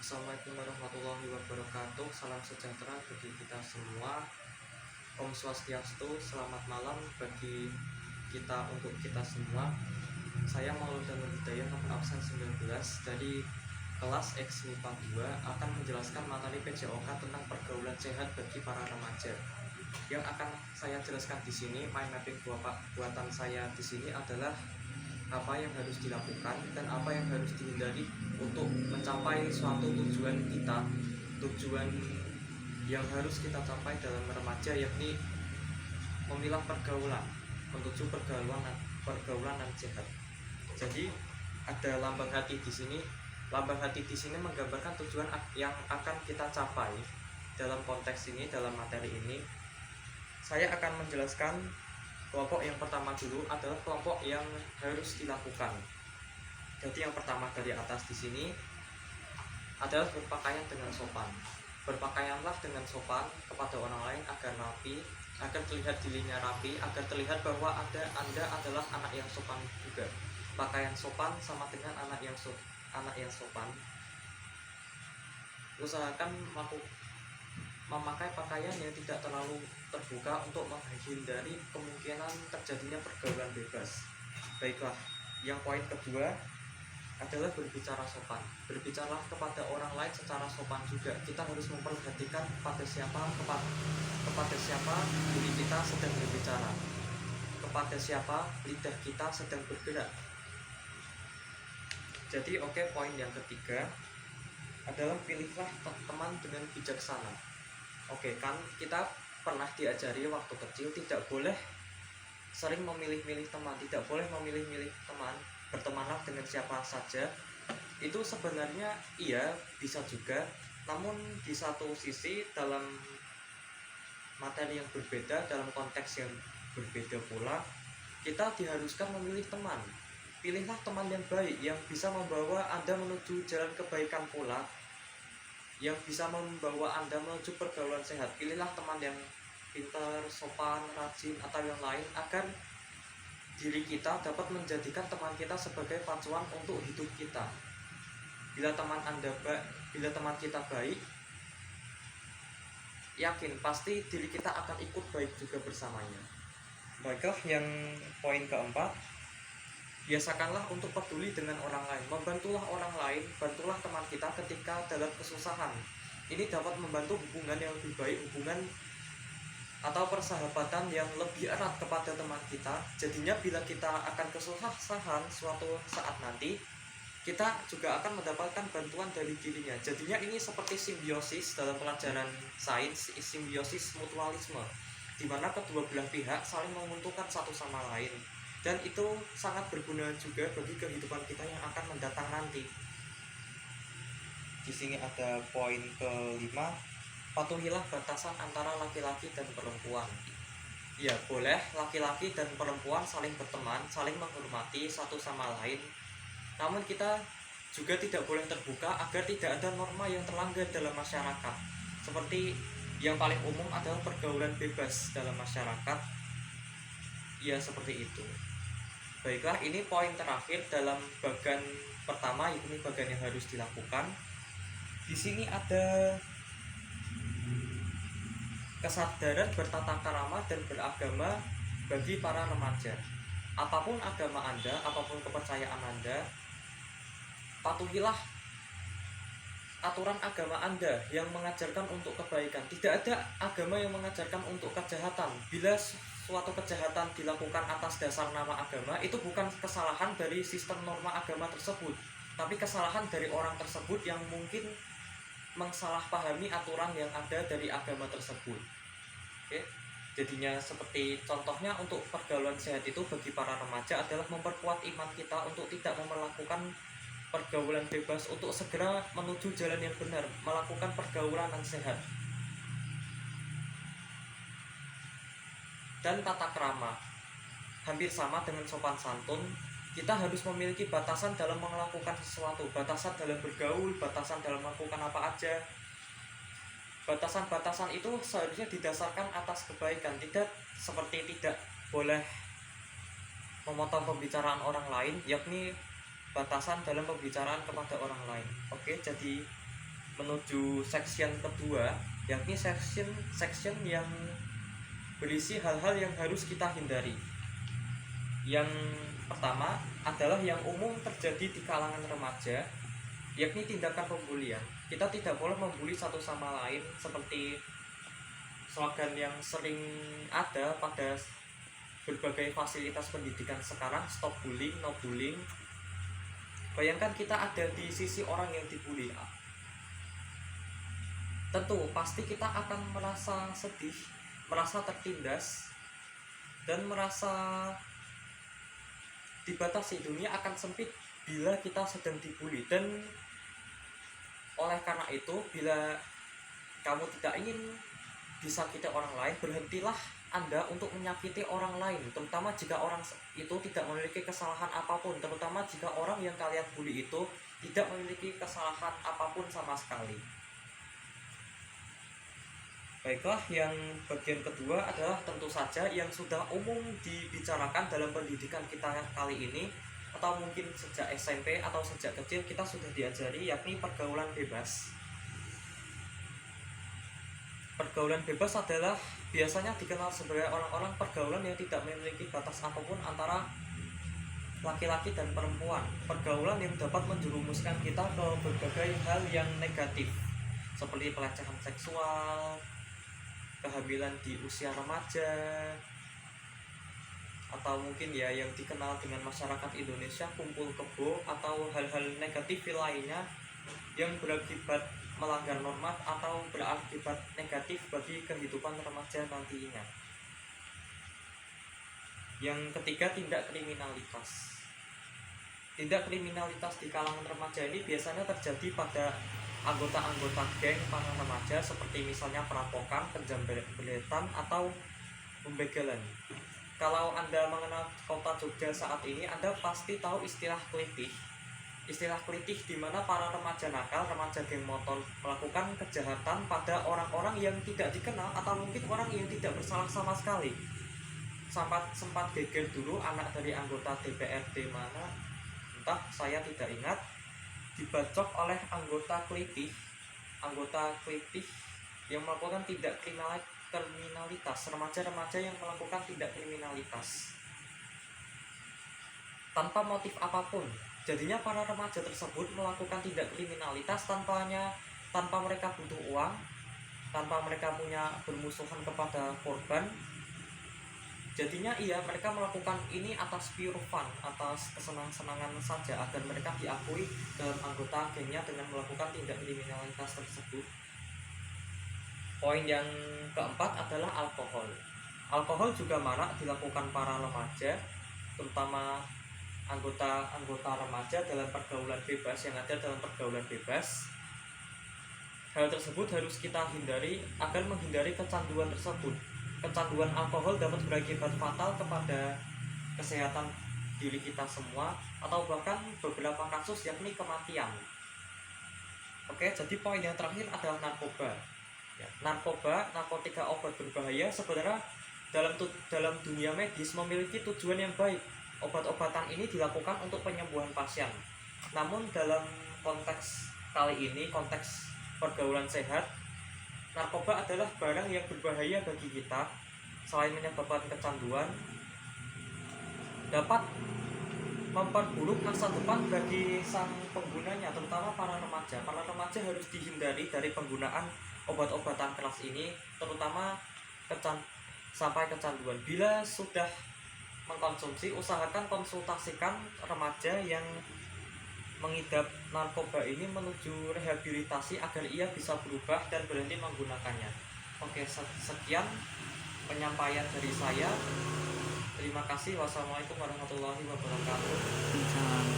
Assalamualaikum warahmatullahi wabarakatuh. Salam sejahtera bagi kita semua. Om Swastiastu. Selamat malam bagi kita untuk kita semua. Saya Maulud dan Hidayah nomor absen 19 dari kelas X MIPA 2 akan menjelaskan materi PJOK tentang pergaulan sehat bagi para remaja. Yang akan saya jelaskan di sini, mind mapping buatan saya di sini adalah apa yang harus dilakukan dan apa yang harus dihindari untuk mencapai suatu tujuan kita, tujuan yang harus kita capai dalam remaja, yakni memilah pergaulan, menuju pergaulan yang sehat. Jadi ada lambang hati di sini. Lambang hati di sini menggambarkan tujuan yang akan kita capai dalam konteks ini, dalam materi ini. Saya akan menjelaskan kelompok yang pertama dulu adalah kelompok yang harus dilakukan. Jadi yang pertama dari atas di sini adalah berpakaian dengan sopan. Berpakaianlah dengan sopan kepada orang lain agar rapi, agar terlihat dirinya rapi, agar terlihat bahwa Anda adalah anak yang sopan juga. Pakaian sopan sama dengan anak yang sopan. Usahakan memakai pakaian yang tidak terlalu terbuka untuk menghindari kemungkinan terjadinya pergaulan bebas. Baiklah, yang poin kedua adalah berbicara sopan. Berbicaralah kepada orang lain secara sopan juga. Kita harus memperhatikan kepada siapa diri kita sedang berbicara, kepada siapa lidah kita sedang bergerak. Jadi poin yang ketiga adalah pilihlah teman dengan bijaksana. Kan kita pernah diajari waktu kecil tidak boleh sering memilih-milih teman, tidak boleh memilih-milih teman, bertemanlah dengan siapa saja. Itu sebenarnya iya bisa juga, namun di satu sisi dalam materi yang berbeda, dalam konteks yang berbeda pula, kita diharuskan memilih teman. Pilihlah teman yang baik, yang bisa membawa Anda menuju jalan kebaikan pula, yang bisa membawa Anda menuju pergaulan sehat. Pilihlah teman yang pintar, sopan, rajin, atau yang lain, agar diri kita dapat menjadikan teman kita sebagai pacuan untuk hidup kita. Bila teman kita baik, yakin pasti diri kita akan ikut baik juga bersamanya. Baiklah, yang poin keempat, biasakanlah untuk peduli dengan orang lain. Membantulah orang lain, bantulah teman kita ketika dalam kesusahan. Ini dapat membantu hubungan yang lebih baik, hubungan atau persahabatan yang lebih erat kepada teman kita. Jadinya bila kita akan kesusahan suatu saat nanti, kita juga akan mendapatkan bantuan dari dirinya. Jadinya ini seperti simbiosis dalam pelajaran sains, simbiosis mutualisme, di mana kedua belah pihak saling menguntungkan satu sama lain. Dan itu sangat berguna juga bagi kehidupan kita yang akan mendatang nanti. Di sini ada poin kelima, patuhilah batasan antara laki-laki dan perempuan. Ya, boleh laki-laki dan perempuan saling berteman, saling menghormati satu sama lain. Namun kita juga tidak boleh terbuka agar tidak ada norma yang terlanggar dalam masyarakat. Seperti yang paling umum adalah pergaulan bebas dalam masyarakat. Ya, seperti itu. Baiklah, ini poin terakhir dalam bagian pertama, ini bagian yang harus dilakukan. Di sini ada kesadaran bertata krama dan beragama bagi para remaja. Apapun agama Anda, apapun kepercayaan Anda, patuhilah aturan agama Anda yang mengajarkan untuk kebaikan. Tidak ada agama yang mengajarkan untuk kejahatan. Bila suatu kejahatan dilakukan atas dasar nama agama, itu bukan kesalahan dari sistem norma agama tersebut, tapi kesalahan dari orang tersebut yang mungkin mensalahpahami aturan yang ada dari agama tersebut. Jadinya seperti contohnya untuk pergaulan sehat itu bagi para remaja adalah memperkuat iman kita untuk tidak melakukan pergaulan bebas, untuk segera menuju jalan yang benar, melakukan pergaulan yang sehat. Dan tata krama hampir sama dengan sopan santun. Kita harus memiliki batasan dalam melakukan sesuatu, batasan dalam bergaul, batasan dalam melakukan apa aja. Batasan-batasan itu seharusnya didasarkan atas kebaikan, tidak seperti tidak boleh memotong pembicaraan orang lain, yakni batasan dalam pembicaraan kepada orang lain. Jadi menuju section kedua, yakni section yang berisi hal-hal yang harus kita hindari. Yang pertama adalah yang umum terjadi di kalangan remaja, yakni tindakan pembulian. Kita tidak boleh membuli satu sama lain, seperti slogan yang sering ada pada berbagai fasilitas pendidikan sekarang, stop bullying, no bullying. Bayangkan kita ada di sisi orang yang dibully, tentu pasti kita akan merasa sedih, merasa tertindas, dan merasa dibatasi. Dunia akan sempit bila kita sedang dibully. Dan oleh karena itu, bila kamu tidak ingin disakiti orang lain, berhentilah Anda untuk menyakiti orang lain, terutama jika orang itu tidak memiliki kesalahan apapun, terutama jika orang yang kalian bully itu tidak memiliki kesalahan apapun sama sekali. Baiklah, yang bagian kedua adalah tentu saja yang sudah umum dibicarakan dalam pendidikan kita kali ini, atau mungkin sejak SMP atau sejak kecil kita sudah diajari, yakni pergaulan bebas. Pergaulan bebas adalah biasanya dikenal sebagai orang-orang pergaulan yang tidak memiliki batas apapun antara laki-laki dan perempuan. Pergaulan yang dapat menjerumuskan kita ke berbagai hal yang negatif, seperti pelecehan seksual, kehamilan di usia remaja, atau mungkin ya yang dikenal dengan masyarakat Indonesia kumpul kebo, atau hal-hal negatif lainnya yang berakibat melanggar norma atau berakibat negatif bagi kehidupan remaja nantinya. Yang ketiga, tindak kriminalitas. Tindak kriminalitas di kalangan remaja ini biasanya terjadi pada anggota-anggota geng para remaja, seperti misalnya perampokan, penjambretan, atau pembegalan. Kalau Anda mengenal kota Jogja saat ini, Anda pasti tahu istilah kelitih. Istilah kelitih di mana para remaja nakal, remaja geng motor melakukan kejahatan pada orang-orang yang tidak dikenal atau mungkin orang yang tidak bersalah sama sekali. Sempat geger dulu anak dari anggota DPRD mana, entah, saya tidak ingat, dibacok oleh anggota kelitih yang melakukan tindak kriminalitas, remaja-remaja yang melakukan tindak kriminalitas tanpa motif apapun. Jadinya para remaja tersebut melakukan tindak kriminalitas tanpa mereka butuh uang, tanpa mereka punya bermusuhan kepada korban. Jadinya mereka melakukan ini atas pure fun, atas kesenang-senangan saja, agar mereka diakui dalam anggota gengnya dengan melakukan tindak kriminalitas tersebut. Poin yang keempat adalah alkohol. Alkohol juga marak dilakukan para remaja, terutama anggota remaja dalam pergaulan bebas, yang ada dalam pergaulan bebas. Hal tersebut harus kita hindari agar menghindari kecanduan tersebut. Kecanduan alkohol dapat berakibat fatal kepada kesehatan diri kita semua, atau bahkan beberapa kasus yakni kematian. Oke, jadi poin yang terakhir adalah narkoba. Narkoba, narkotika, obat berbahaya sebenarnya dalam dunia medis memiliki tujuan yang baik. Obat-obatan ini dilakukan untuk penyembuhan pasien. Namun dalam konteks kali ini, konteks pergaulan sehat, narkoba adalah barang yang berbahaya bagi kita. Selain menyebabkan kecanduan, dapat memperburuk masa depan bagi sang penggunanya, terutama para remaja. Para remaja harus dihindari dari penggunaan obat-obatan keras ini, terutama sampai kecanduan. Bila sudah mengkonsumsi, usahakan konsultasikan remaja yang mengidap narkoba ini menuju rehabilitasi agar ia bisa berubah dan berhenti menggunakannya. Oke, sekian penyampaian dari saya. Terima kasih. Wassalamualaikum warahmatullahi wabarakatuh.